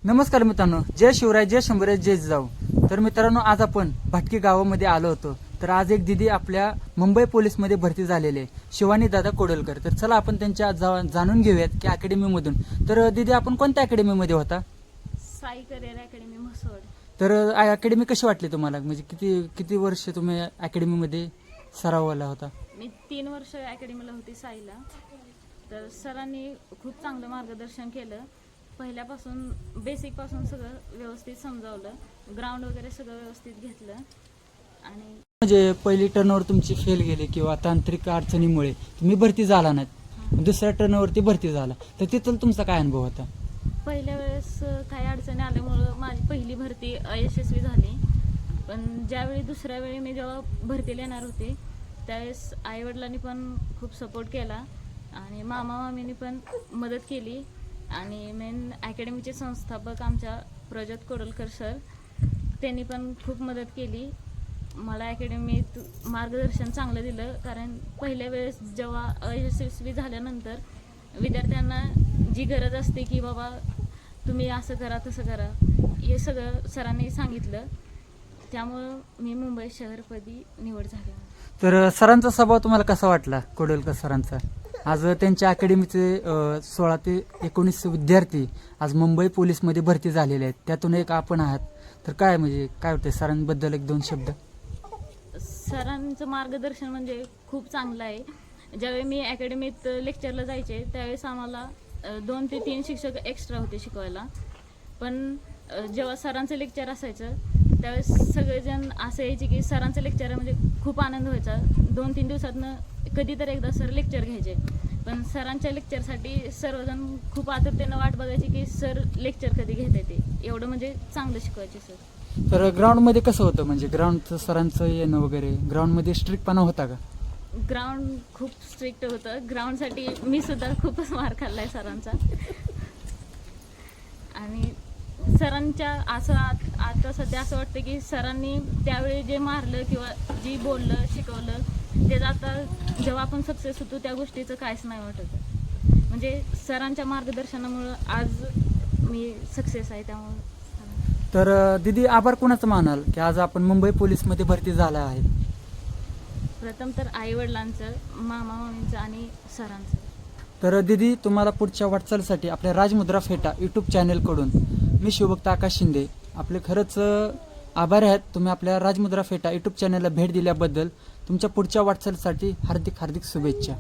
नमस्कार मित्रांनो, जय शिवराय, जय शंभूराज, जय जिजाऊ. तर मित्रांनो, आज आपण भाटकी गावामध्ये आलो होतो. तर आज एक दिदी आपल्या मुंबई पोलीसमध्ये भरती झालेले शिवानी दादा कोडलकर. तर चला आपण त्यांच्या जाणून घेऊयात की अकॅडमीमधून. तर दिदी, आपण कोणत्या अकॅडमीमध्ये होता? Sai career academy Mhaswad. तर अकॅडमी कशी वाटली तुम्हाला? म्हणजे किती किती वर्ष तुम्ही अकॅडमीमध्ये सरावला होता? मी 3 वर्ष अकॅडमीला होती साईला. तर सरांनी खूप चांगलं मार्गदर्शन केलं. पहिल्यापासून बेसिक पासून सगळं व्यवस्थित समजावलं, ग्राउंड वगैरे सगळं व्यवस्थित घेतलं. आणि म्हणजे पहिली टर्नवर तुमची फेल गेली किंवा तांत्रिक अडचणीमुळे तुम्ही भरती झाला नाहीत, दुसऱ्या टर्नवरती भरती झाला, तर तिथून तुमचा काय अनुभव होता? पहिल्या वेळेस काही अडचणी आल्यामुळं माझी पहिली भरती अयशस्वी झाली. पण ज्यावेळी दुसऱ्या वेळी मी जेव्हा भरतीला येणार होते त्यावेळेस आईवडिलांनी पण खूप सपोर्ट केला आणि मामा मामींनी पण मदत केली. आणि मेन अकॅडमीचे संस्थापक आमच्या प्रजोत कोडलकर सर, त्यांनी पण खूप मदत केली. मला अकॅडमीत मार्गदर्शन चांगलं दिलं. कारण पहिल्या वेळेस जेव्हा अयशस्वी झाल्यानंतर विद्यार्थ्यांना जी गरज असते की बाबा तुम्ही असं करा तसं करा, हे सगळं सरांनी सांगितलं. त्यामुळं मी मुंबई शहरपदी निवड झाली. तर सरांचा स्वभाव तुम्हाला कसा वाटला, कोडलकर सरांचा? आज त्यांच्या अकॅडमीचे 16 ते 19 विद्यार्थी आज मुंबई पोलीसमध्ये भरती झालेले आहेत, त्यातून एक आपण आहात. तर काय म्हणजे काय वाटतं सरांबद्दल एक दोन शब्द? सरांचं मार्गदर्शन म्हणजे खूप चांगलं आहे. ज्यावेळी मी अकॅडमीत लेक्चरला जायचे त्यावेळेस आम्हाला 2 ते 3 शिक्षक एक्स्ट्रा होते शिकवायला. पण जेव्हा सरांचं लेक्चर असायचं त्यावेळेस सगळेजण असं यायचे की सरांचं लेक्चर म्हणजे खूप आनंद व्हायचा. 2-3 दिवसातनं कधी तर एकदा सर लेक्चर घ्यायचे. पण सरांच्या लेक्चरसाठी सर्वजण खूप आतुरतेनं वाट बघायचे की सर लेक्चर कधी घेत येते. एवढं म्हणजे चांगलं शिकवायचे सर. तर ग्राउंडमध्ये कसं होतं, म्हणजे ग्राउंडचं सरांचं येणं वगैरे, ग्राउंडमध्ये स्ट्रिक्टपणा होता का? ग्राउंड खूप स्ट्रिक्ट होतं. ग्राउंडसाठी मी सुद्धा खूपच मार खाल्लाय सरांचा. आणि सरांच्या असं आता सध्या असं वाटतं की सरांनी त्यावेळी जे मारलं किंवा जी बोललं शिकवलं ते आता जेव्हा आपण सक्सेस होतो त्या गोष्टीचं काहीच नाही वाटत. म्हणजे सरांच्या मार्गदर्शनामुळं आज मी सक्सेस आहे. त्यामुळं तर दिदी, आभार कोणाचं मानाल की आज आपण मुंबई पोलीसमध्ये भरती झाला आहे? प्रथम तर आईवडिलांचं, मामा मामींचं आणि सरांचं. तर दिदी, तुम्हाला पुढच्या वाटचालीसाठी आपल्या राजमुद्रा फेटा यूट्यूब चॅनलकडून मी शिवभक्त आकाश शिंदे आपले खरंच आभारी आहेत. तुम्ही आपल्या राजमुद्रा फेटा यूट्यूब चॅनलला भेट दिल्याबद्दल तुमच्या पुढच्या वाटचालीसाठी हार्दिक हार्दिक शुभेच्छा.